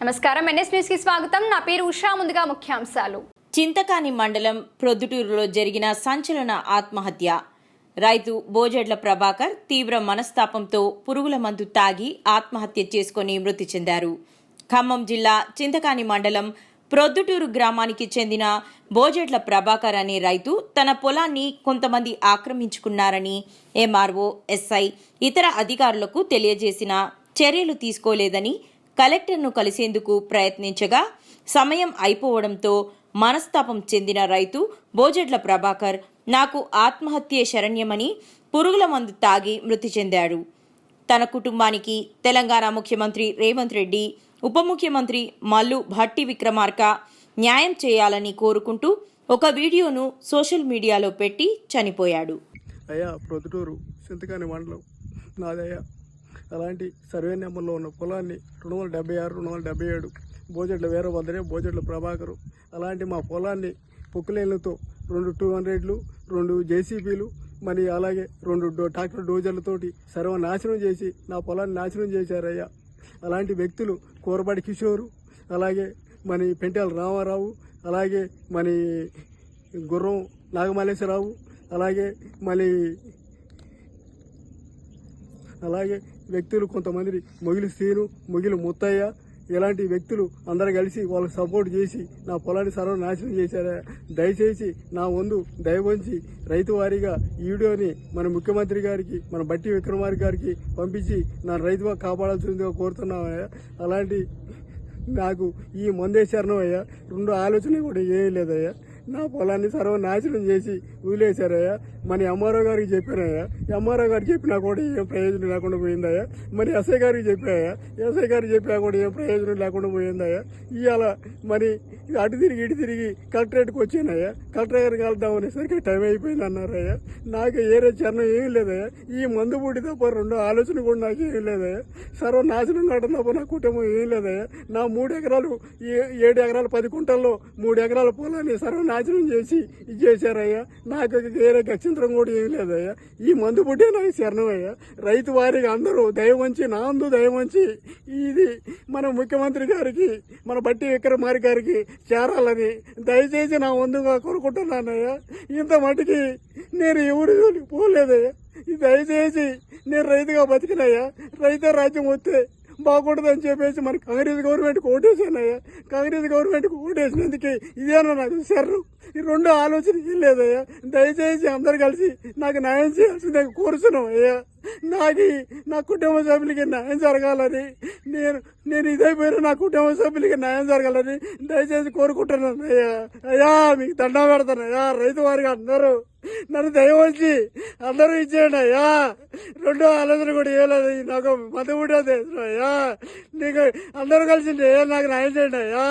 నమస్కారం, NS news కి స్వాగతం. నా పేరు ఉషా. ముందుగా ముఖ్యాంశాలు. చింతకాని మండలం ప్రొద్దుటూరులో జరిగిన సంచలన ఆత్మహత్య. రైతు బోజెడ్ల ప్రభాకర్ తీవ్ర మనస్తాపంతో పురుగుల మందు తాగి ఆత్మహత్య చేసుకుని మృతి చెందారు. ఖమ్మం జిల్లా చింతకాని మండలం ప్రొద్దుటూరు గ్రామానికి చెందిన బోజెడ్ల ప్రభాకర్ అనే రైతు తన పొలాన్ని కొంతమంది ఆక్రమించుకున్నారని ఎంఆర్ఓ, ఎస్ఐ, ఇతర అధికారులకు తెలియజేసిన చర్యలు తీసుకోలేదని కలెక్టర్ను కలిసేందుకు ప్రయత్నించగా సమయం అయిపోవడంతో మనస్తాపం చెందిన రైతు బోజెడ్ల ప్రభాకర్ నాకు ఆత్మహత్యే శరణ్యమని పురుగుల మందు తాగి మృతి చెందాడు. తన కుటుంబానికి తెలంగాణ ముఖ్యమంత్రి రేవంత్ రెడ్డి, ఉప ముఖ్యమంత్రి మల్లు భట్టి విక్రమార్క న్యాయం చేయాలని కోరుకుంటూ ఒక వీడియోను సోషల్ మీడియాలో పెట్టి చనిపోయాడు. అయ్యా, ప్రొద్దుటూరు చింతకాని మండలం నాదయ్యా. అలాంటి సర్వే నెంబర్లో ఉన్న పొలాన్ని 276, 277 బోజెడ్ల వీరభద్రే, బోజెడ్ల ప్రభాకరు. అలాంటి మా పొలాన్ని పొక్కులేళ్లతో 2 200లు, 2 జేసీబీలు, మరి అలాగే 2 ట్రాక్టర్ డోజర్లతోటి సర్వనాశనం చేసి నా పొలాన్ని నాశనం చేశారయ్యా. అలాంటి వ్యక్తులు కోరబడి కిషోరు, అలాగే మన పెంటాల రామారావు, అలాగే మన గుర్రం నాగమల్లేశ్వరరావు, అలాగే వ్యక్తులు కొంతమంది మొగిలి శ్రీను, మొగిలి ముత్తయ్య, ఇలాంటి వ్యక్తులు అందరూ కలిసి వాళ్ళకి సపోర్ట్ చేసి నా పొలాన్ని సర్వనాశనం చేశారా. దయచేసి నా వంతు దయవంచి రైతు వారీగా ఈ వీడియోని మన ముఖ్యమంత్రి గారికి, మన భట్టి విక్రమార్క గారికి పంపించి నా రైతుగా కాపాడాల్సిందిగా కోరుతున్నామయ్యా. అలాంటి నాకు ఈ మందే శరణం అయ్యా. 2 ఆలోచన కూడా ఏమీ లేదయ్యా. నా పొలాన్ని సర్వనాశనం చేసి వదిలేశారయ్యా. మన ఎంఆర్ఓ గారికి చెప్పానయ్యా. ఎంఆర్ఓ గారికి చెప్పినా కూడా ఏం ప్రయోజనం లేకుండా పోయిందయ్యా. మరి ఎస్ఐ గారికి చెప్పాయా. ఎస్ఐ గారికి చెప్పినా కూడా ఏం ప్రయోజనం లేకుండా పోయిందయ్యా. ఇవాళ మరి అటు తిరిగి ఇటు తిరిగి కలెక్టరేట్కి వచ్చానయ్యా. కలెక్టర్ గారికి వెళ్దామనేసరికి టైం అయిపోయింది అన్నారయ్యా. నాకు ఏరే చరణం ఏమీ లేదయ్యా. ఈ మందు పూడి తప్ప 2 ఆలోచన కూడా నాకు ఏమీ లేదయ్యా. సర్వనాశనం కావడం తప్ప నా కుటుంబం ఏమీ లేదయ్యా. నా 3 ఎకరాలు 7 ఎకరాలు 10 కుంటల్లో 3 ఎకరాల పొలాన్ని సర్వనాశనం చేసి ఇది చేశారయ్యా. నాకు వేరే గక్షంతరం కూడా ఏం లేదయ్యా. ఈ మందు పుట్టే నాకు శరణమయ్యా. రైతు వారికి అందరూ దయవంచి, నా అందు దయవంచి ఇది మన ముఖ్యమంత్రి గారికి, మన భట్టి విక్రమార్క గారికి చేరాలని దయచేసి నా వంతుగా కోరుకుంటున్నానయ్యా. ఇంత మటుకి నేను ఎవరి పోలేదయ్యా. దయచేసి నేను రైతుగా బతికినయ్యా. రైతే రాజ్యం వస్తే బాగుంటుందని చెప్పేసి మన కాంగ్రెస్ గవర్నమెంట్కి ఓటేసానయ్యా. కాంగ్రెస్ గవర్నమెంట్కి ఓటేసినందుకే ఇదేనా నాకు శరణం. ఈ 2 ఆలోచన ఏం లేదయ్యా. దయచేసి అందరు కలిసి నాకు న్యాయం చేయాల్సిందే కోరుతున్నాం అయ్యా. నా కుటుంబ సభ్యులకి న్యాయం జరగాలని, నేను ఇదైపోయినా నా కుటుంబ సభ్యులకి న్యాయం జరగాలని దయచేసి కోరుకుంటున్నాను అయ్యా. అయ్యా, మీకు దండం పెడతాను అయ్యా. రైతు వారికి అందరూ నన్ను దయవచ్చి అందరూ ఇచ్చేయండి అయ్యా. 2 ఆలోచన కూడా ఏలేదు. నాకు మందు కూడా అయ్యా. నీకు అందరూ కలిసి నాకు న్యాయం చేయండి అయ్యా.